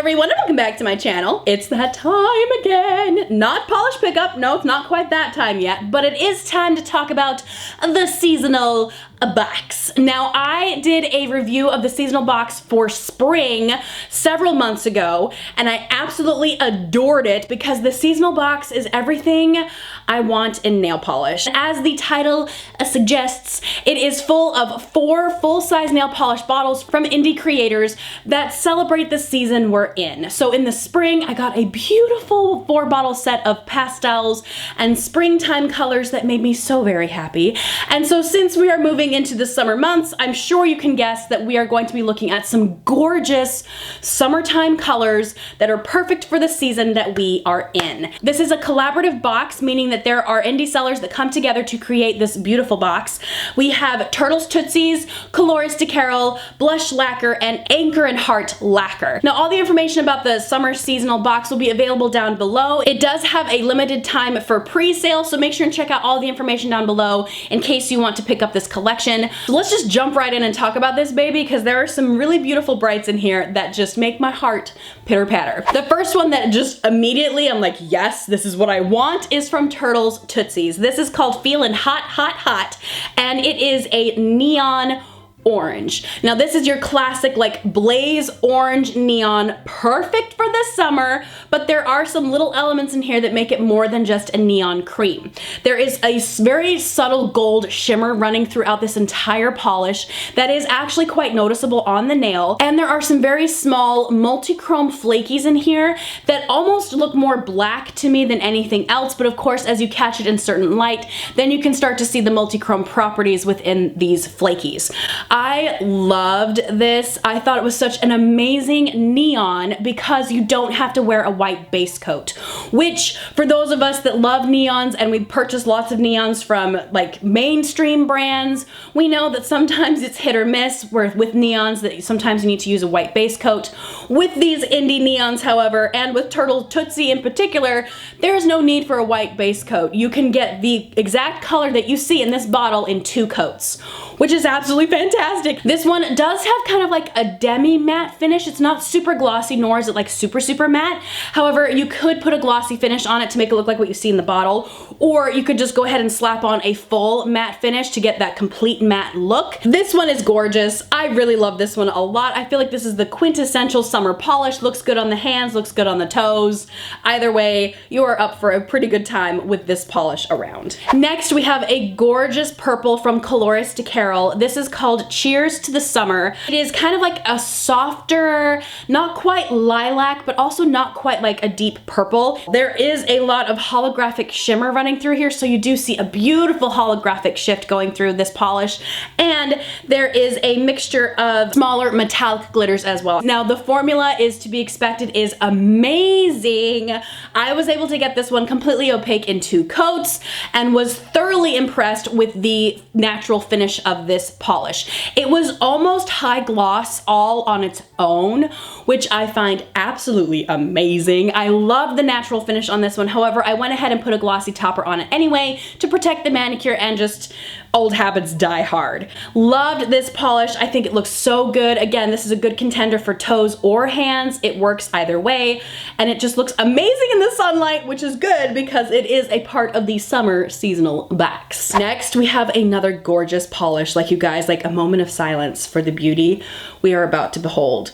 everyone, and welcome back to my channel. It's that time again. Not polish pickup, no, it's not quite that time yet, but it is time to talk about the seasonal box. Now, I did a review of the seasonal box for spring several months ago, and I absolutely adored it because the seasonal box is everything I want in nail polish. As the title suggests, it is full of 4 full-size nail polish bottles from indie creators that celebrate the season we're in. So in the spring, I got a beautiful 4-bottle set of pastels and springtime colors that made me so very happy. And so since we are moving into the summer months, I'm sure you can guess that we are going to be looking at some gorgeous summertime colors that are perfect for the season that we are in. This is a collaborative box, meaning that there are indie sellers that come together to create this beautiful box. We have Turtles Tootsies, Colores de Carol, Blush Lacquer, and Anchor and Heart Lacquer. Now, all the information about the summer seasonal box will be available down below. It does have a limited time for pre-sale, so make sure and check out all the information down below in case you want to pick up this collection. So let's just jump right in and talk about this baby, because there are some really beautiful brights in here that just make my heart pitter patter. The first one that just immediately I'm like, yes, this is what I want, is from Turtles Tootsies. This is called Feelin Hot Hot Hot, and it is a neon orange. Now this is your classic like blaze orange neon, perfect for the summer, but there are some little elements in here that make it more than just a neon cream. There is a very subtle gold shimmer running throughout this entire polish that is actually quite noticeable on the nail, and there are some very small multi-chrome flakies in here that almost look more black to me than anything else, but of course as you catch it in certain light, then you can start to see the multi-chrome properties within these flakies. I loved this. I thought it was such an amazing neon because you don't have to wear a white base coat, which for those of us that love neons and we purchase lots of neons from like mainstream brands, we know that sometimes it's hit or miss with neons, that sometimes you need to use a white base coat. With these indie neons, however, and with Turtle Tootsie in particular, there is no need for a white base coat. You can get the exact color that you see in this bottle in 2 coats, which is absolutely fantastic. This one does have kind of like a demi matte finish. It's not super glossy, nor is it like super matte. However, you could put a glossy finish on it to make it look like what you see in the bottle, or you could just go ahead and slap on a full matte finish to get that complete matte look. This one is gorgeous. I really love this one a lot. I feel like this is the quintessential summer polish. Looks good on the hands, looks good on the toes. Either way, you are up for a pretty good time with this polish around. Next, we have a gorgeous purple from Colores de Carol. This is called Cheers to the Summer. It is kind of like a softer, not quite lilac, but also not quite like a deep purple. There is a lot of holographic shimmer running through here, so you do see a beautiful holographic shift going through this polish, and there is a mixture of smaller metallic glitters as well. Now the formula is to be expected is amazing. I was able to get this one completely opaque in 2 coats and was thoroughly impressed with the natural finish of this polish. It was almost high gloss all on its own, which I find absolutely amazing. I love the natural finish on this one. However, I went ahead and put a glossy topper on it anyway to protect the manicure, and just old habits die hard. Loved this polish. I think it looks so good. Again, this is a good contender for toes or hands. It works either way, and it just looks amazing in the sunlight, which is good because it is a part of the summer seasonal box. Next, we have another gorgeous polish. Like you guys, like a moment of silence for the beauty we are about to behold.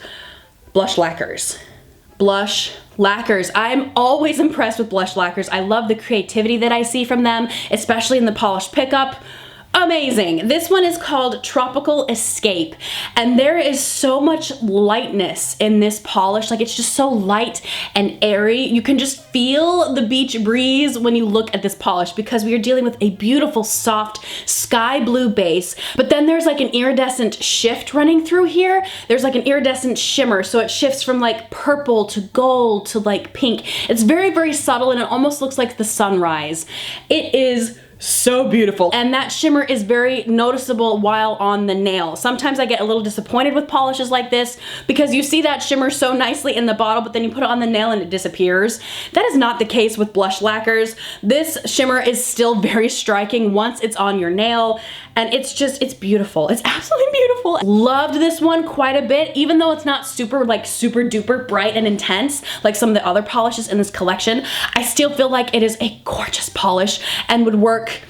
Blush Lacquers. Blush Lacquers. I'm always impressed with Blush Lacquers. I love the creativity that I see from them, especially in the polish pickup. Amazing. This one is called Tropical Escape, and there is so much lightness in this polish. Like, it's just so light and airy. You can just feel the beach breeze when you look at this polish, because we are dealing with a beautiful soft sky blue base, but then there's like an iridescent shift running through here. There's like an iridescent shimmer, so it shifts from like purple to gold to like pink. It's very subtle, and it almost looks like the sunrise. It is so beautiful, and that shimmer is very noticeable while on the nail. Sometimes I get a little disappointed with polishes like this because you see that shimmer so nicely in the bottle, but then you put it on the nail and it disappears. That is not the case with Blush Lacquers. This shimmer is still very striking once it's on your nail, and it's beautiful. It's absolutely beautiful. Loved this one quite a bit, even though it's not super duper bright and intense like some of the other polishes in this collection. I still feel like it is a gorgeous polish and would work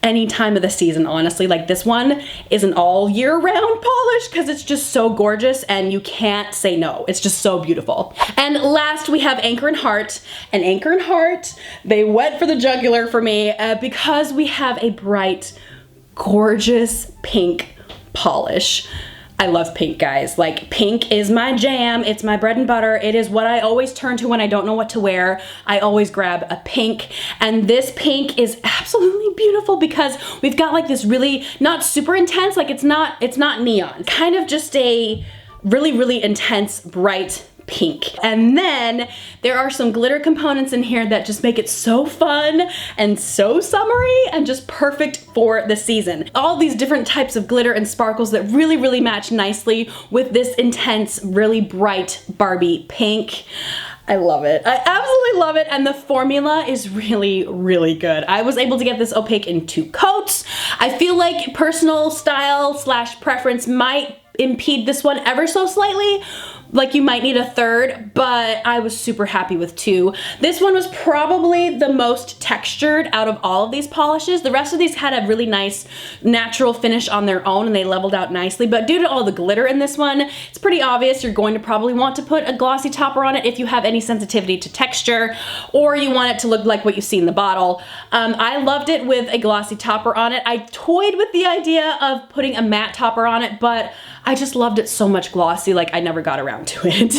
any time of the season, honestly. Like, this one is an all year round polish because it's just so gorgeous and you can't say no. It's just so beautiful. And last we have Anchor and Heart. And Anchor and Heart, they went for the jugular for me because we have a bright, gorgeous pink polish. I love pink, guys. Like, pink is my jam. It's my bread and butter. It is what I always turn to when I don't know what to wear. I always grab a pink, and this pink is absolutely beautiful because we've got like this really not super intense, like it's not neon, kind of just a really intense bright pink. And then there are some glitter components in here that just make it so fun and so summery and just perfect for the season. All these different types of glitter and sparkles that really match nicely with this intense, really bright Barbie pink. I love it. I absolutely love it, and the formula is really good. I was able to get this opaque in 2 coats. I feel like personal style / preference might impede this one ever so slightly. Like, you might need a 3rd, but I was super happy with 2. This one was probably the most textured out of all of these polishes. The rest of these had a really nice natural finish on their own and they leveled out nicely, but due to all the glitter in this one, it's pretty obvious you're going to probably want to put a glossy topper on it if you have any sensitivity to texture, or you want it to look like what you see in the bottle. I loved it with a glossy topper on it. I toyed with the idea of putting a matte topper on it, but I just loved it so much glossy, like I never got around to it.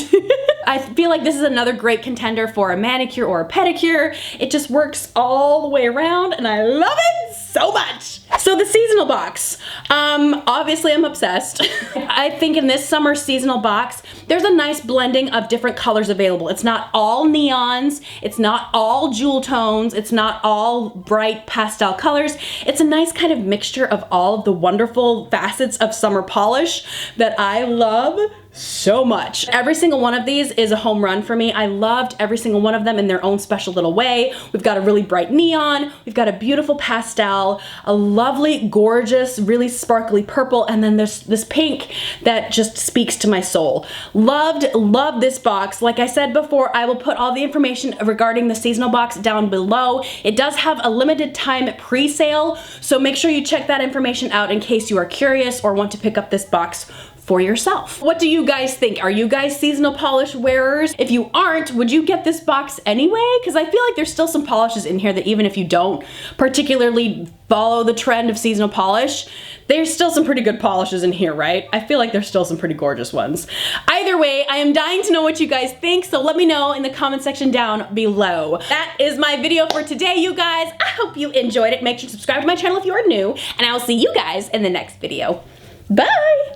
I feel like this is another great contender for a manicure or a pedicure. It just works all the way around and I love it so much. So the seasonal box, obviously I'm obsessed. I think in this summer seasonal box, there's a nice blending of different colors available. It's not all neons, it's not all jewel tones, it's not all bright pastel colors. It's a nice kind of mixture of all of the wonderful facets of summer polish that I love so much. Every single one of these is a home run for me. I loved every single one of them in their own special little way. We've got a really bright neon, we've got a beautiful pastel, a lovely, gorgeous, really sparkly purple, and then there's this pink that just speaks to my soul. Loved this box. Like I said before, I will put all the information regarding the seasonal box down below. It does have a limited time pre-sale, so make sure you check that information out in case you are curious or want to pick up this box for yourself. What do you guys think? Are you guys seasonal polish wearers? If you aren't, would you get this box anyway? Because I feel like there's still some polishes in here that even if you don't particularly follow the trend of seasonal polish, there's still some pretty good polishes in here, right? I feel like there's still some pretty gorgeous ones. Either way, I am dying to know what you guys think, so let me know in the comment section down below. That is my video for today, you guys. I hope you enjoyed it. Make sure to subscribe to my channel if you are new, and I will see you guys in the next video. Bye!